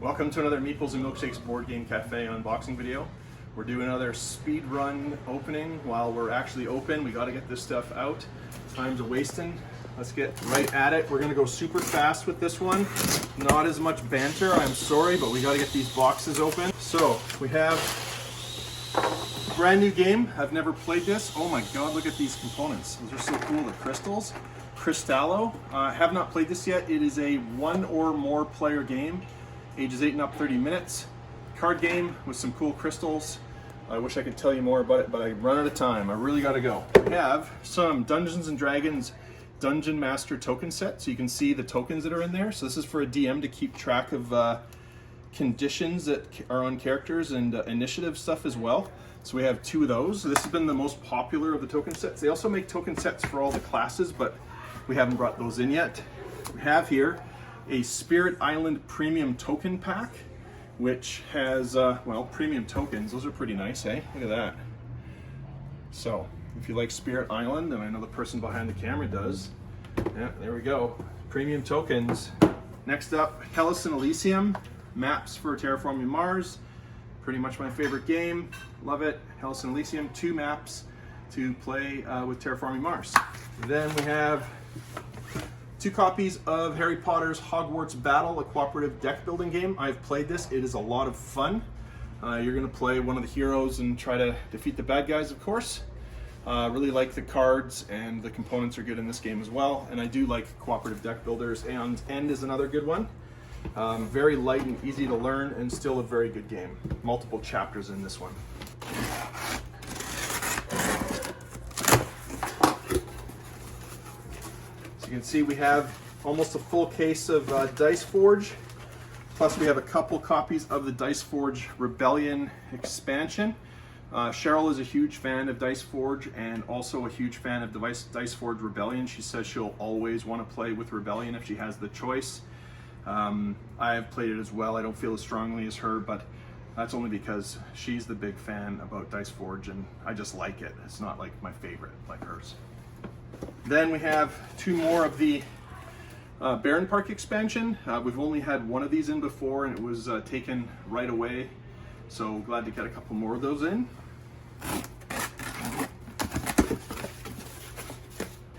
Welcome to another Meeples and Milkshakes Board Game Cafe unboxing video. We're doing another speed run opening. While we're actually open, we got to get this stuff out. Time's a wasting. Let's get right at it. We're going to go super fast with this one. Not as much banter, I'm sorry, but we got to get these boxes open. So we have a brand new game. I've never played this. Oh my god, look at these components. Those are so cool. The crystals. Crystallo. Have not played this yet. It is a one or more player game. Ages 8 and up, 30 minutes. Card game with some cool crystals. I wish I could tell you more about it, but I run out of time. I really gotta go. We have some Dungeons and Dragons Dungeon Master token set, so you can see the tokens that are in there. So this is for a DM to keep track of conditions that are on characters and initiative stuff as well. So we have 2 of those. So this has been the most popular of the token sets. They also make token sets for all the classes, but we haven't brought those in yet. We have here a Spirit Island Premium Token Pack, which has, well, premium tokens. Those are pretty nice, eh? Look at that. So, if you like Spirit Island, and I know the person behind the camera does, yeah, there we go. Premium tokens. Next up, Elysium, maps for Terraforming Mars. Pretty much my favorite game. Love it. Elysium, 2 maps to play with Terraforming Mars. Then we have 2 copies of Harry Potter's Hogwarts Battle, a cooperative deck building game. I've played this. It is a lot of fun. You're going to play one of the heroes and try to defeat the bad guys, of course. Really like the cards, and the components are good in this game as well. And I do like cooperative deck builders, and End is another good one. Very light and easy to learn, and still a very good game. Multiple chapters in this one. You can see we have almost a full case of Dice Forge, plus we have a couple copies of the Dice Forge Rebellion expansion. Cheryl is a huge fan of Dice Forge and also a huge fan of Dice Forge Rebellion. She says she'll always want to play with Rebellion if she has the choice. I have played it as well. I don't feel as strongly as her, but that's only because she's the big fan about Dice Forge and I just like it. It's not like my favorite like hers. Then we have 2 more of the Barenpark expansion. We've only had one of these in before, and it was taken right away. So glad to get a couple more of those in.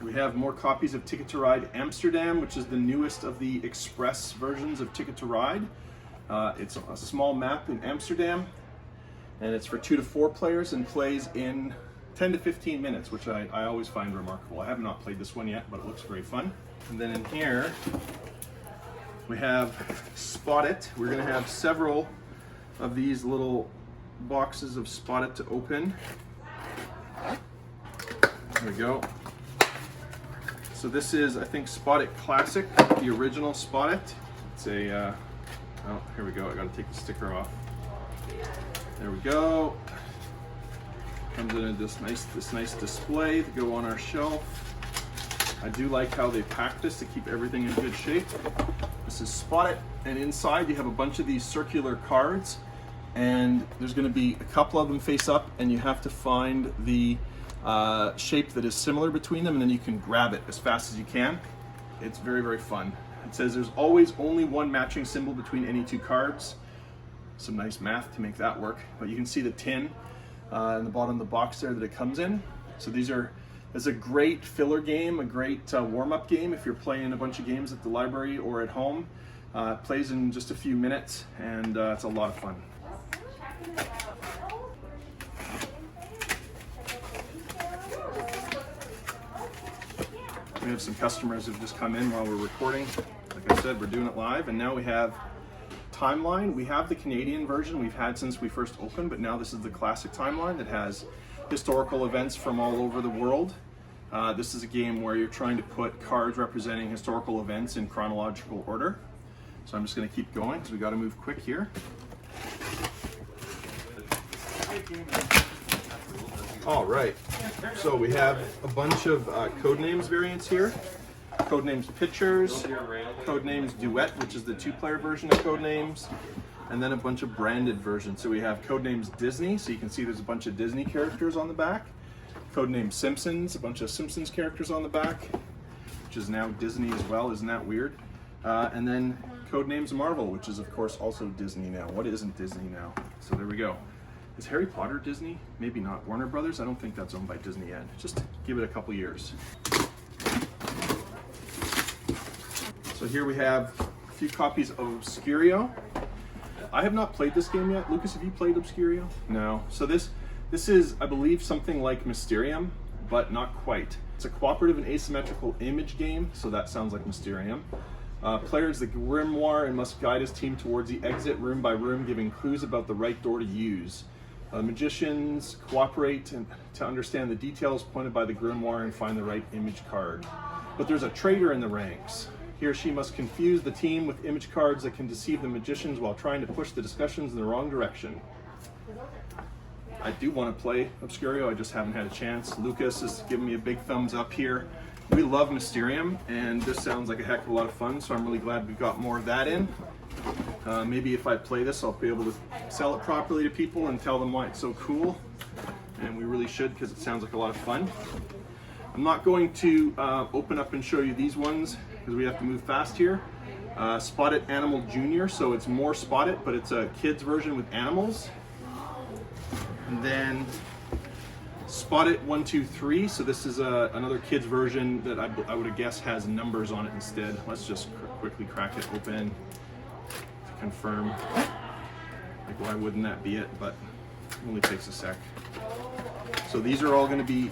We have more copies of Ticket to Ride Amsterdam, which is the newest of the express versions of Ticket to Ride. It's a small map in Amsterdam, and it's for 2 to 4 players and plays in 10 to 15 minutes, which I always find remarkable. I have not played this one yet, but it looks very fun. And then in here, we have Spot It. We're gonna have several of these little boxes of Spot It to open. There we go. So this is, I think, Spot It Classic, the original Spot It. It's a, oh, here we go. I gotta take the sticker off. There we go. Comes in this nice display to go on our shelf. I do like how they pack this to keep everything in good shape. This is Spot It, and inside you have a bunch of these circular cards, and there's going to be a couple of them face up, and you have to find the shape that is similar between them, and then you can grab it as fast as you can. It's very, very fun. It says there's always only one matching symbol between any 2 cards. Some nice math to make that work, but you can see the tin in the bottom of the box there that it comes in. So these are, it's a great filler game, a great warm-up game if you're playing a bunch of games at the library or at home. It plays in just a few minutes, and it's a lot of fun. We have some customers who've just come in while we're recording. Like I said, we're doing it live, and now we have Timeline. We have the Canadian version we've had since we first opened, but now this is the classic Timeline that has historical events from all over the world. This is a game where you're trying to put cards representing historical events in chronological order. So I'm just going to keep going because we got to move quick here. All right, so we have a bunch of Codenames variants here. Codenames Pictures, Codenames Duet, which is the 2-player version of Codenames, and then a bunch of branded versions. So we have Codenames Disney, so you can see there's a bunch of Disney characters on the back. Codenames Simpsons, a bunch of Simpsons characters on the back, which is now Disney as well. Isn't that weird? And then Codenames Marvel, which is of course also Disney now. What isn't Disney now? So there we go. Is Harry Potter Disney? Maybe not. Warner Brothers? I don't think that's owned by Disney yet. Just give it a couple years. So here we have a few copies of Obscurio. I have not played this game yet. Lucas, have you played Obscurio? No. So this is, I believe, something like Mysterium, but not quite. It's a cooperative and asymmetrical image game, so that sounds like Mysterium. Player is the grimoire and must guide his team towards the exit room by room, giving clues about the right door to use. Magicians cooperate to understand the details pointed by the grimoire and find the right image card. But there's a traitor in the ranks. He or she must confuse the team with image cards that can deceive the magicians while trying to push the discussions in the wrong direction. I do want to play Obscurio, I just haven't had a chance. Lucas is giving me a big thumbs up here. We love Mysterium, and this sounds like a heck of a lot of fun, so I'm really glad we got more of that in. Maybe if I play this, I'll be able to sell it properly to people and tell them why it's so cool. And we really should, because it sounds like a lot of fun. I'm not going to open up and show you these ones, because we have to move fast here. Spot It Animal Junior, so it's more Spot It, but it's a kid's version with animals. And then Spot It 1, 2, 3, so this is another kid's version that I would guess has numbers on it instead. Let's just quickly crack it open to confirm. Like, why wouldn't that be it? But it only takes a sec. So these are all going to be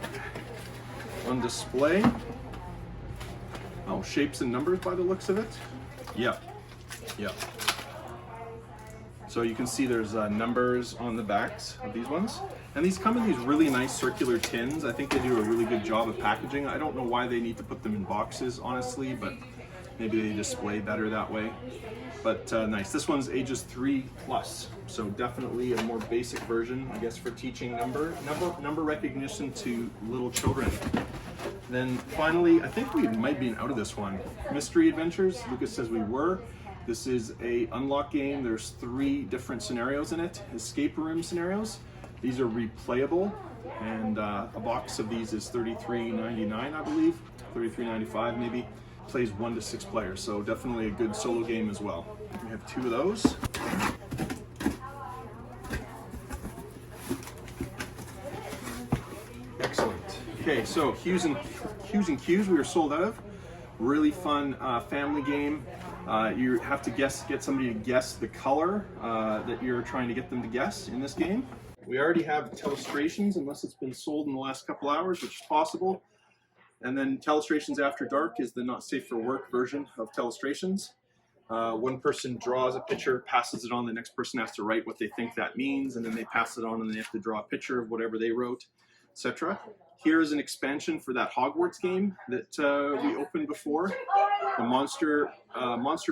on display. Oh, shapes and numbers by the looks of it. Yep. So you can see there's numbers on the backs of these ones. And these come in these really nice circular tins. I think they do a really good job of packaging. I don't know why they need to put them in boxes, honestly, but maybe they display better that way. But nice. This one's ages 3+, so definitely a more basic version, I guess, for teaching number recognition to little children. Then finally, I think we might be out of this one. Mystery Adventures. Lucas says we were. This is a unlock game. There's 3 different scenarios in it. Escape room scenarios. These are replayable, and a box of these is $33.99, I believe, $33.95 maybe. Plays 1 to 6 players, so definitely a good solo game as well. We have 2 of those. Excellent. Okay, so Hues and Cues we were sold out of. Really fun family game. You have to get somebody to guess the color that you're trying to get them to guess in this game. We already have Telestrations, unless it's been sold in the last couple hours, which is possible. And then Telestrations After Dark is the not safe for work version of Telestrations. One person draws a picture, passes it on, the next person has to write what they think that means, and then they pass it on and they have to draw a picture of whatever they wrote, etc. Here is an expansion for that Hogwarts game that we opened before. The Monster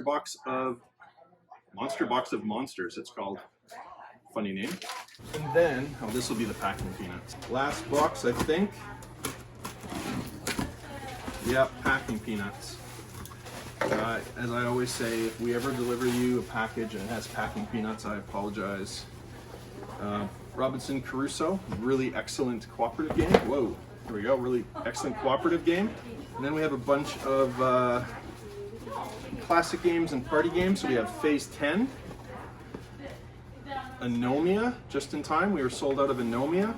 Box of Monsters, it's called. Funny name. And then, oh, this will be the packing peanuts. Last box, I think. Yep, packing peanuts. As I always say, if we ever deliver you a package and it has packing peanuts, I apologize. Robinson Crusoe, really excellent cooperative game. Whoa, here we go, really excellent cooperative game. And then we have a bunch of classic games and party games. So we have Phase 10. Anomia, just in time. We were sold out of Anomia.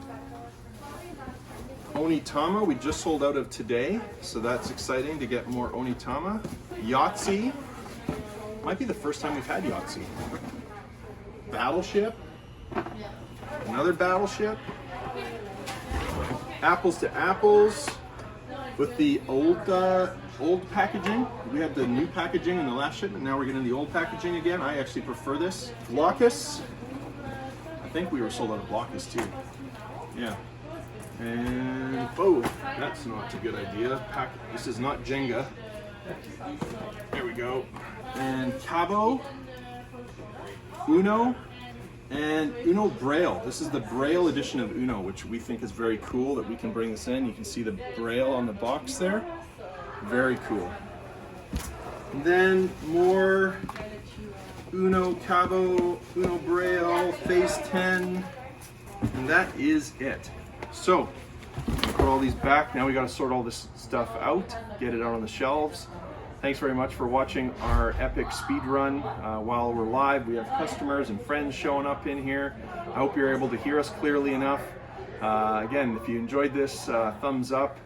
Onitama, we just sold out of today, so that's exciting to get more Onitama. Yahtzee, might be the first time we've had Yahtzee. Battleship, another Battleship. Apples to Apples, with the old packaging. We had the new packaging in the last shipment, now we're getting the old packaging again. I actually prefer this. Blockus. I think we were sold out of Blockus too. Yeah. And, oh, that's not a good idea. This is not Jenga. There we go. And Cabo, Uno, and Uno Braille. This is the Braille edition of Uno, which we think is very cool that we can bring this in. You can see the Braille on the box there. Very cool. And then more Uno Cabo, Uno Braille, Phase 10, and that is it. So, put all these back. Now we got to sort all this stuff out, get it out on the shelves. Thanks very much for watching our epic speed run. While we're live, we have customers and friends showing up in here. I hope you're able to hear us clearly enough. Again, if you enjoyed this, thumbs up,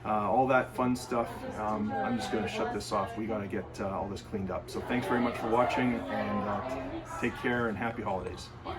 all that fun stuff. I'm just going to shut this off. We got to get all this cleaned up. So thanks very much for watching, and take care and happy holidays. Bye.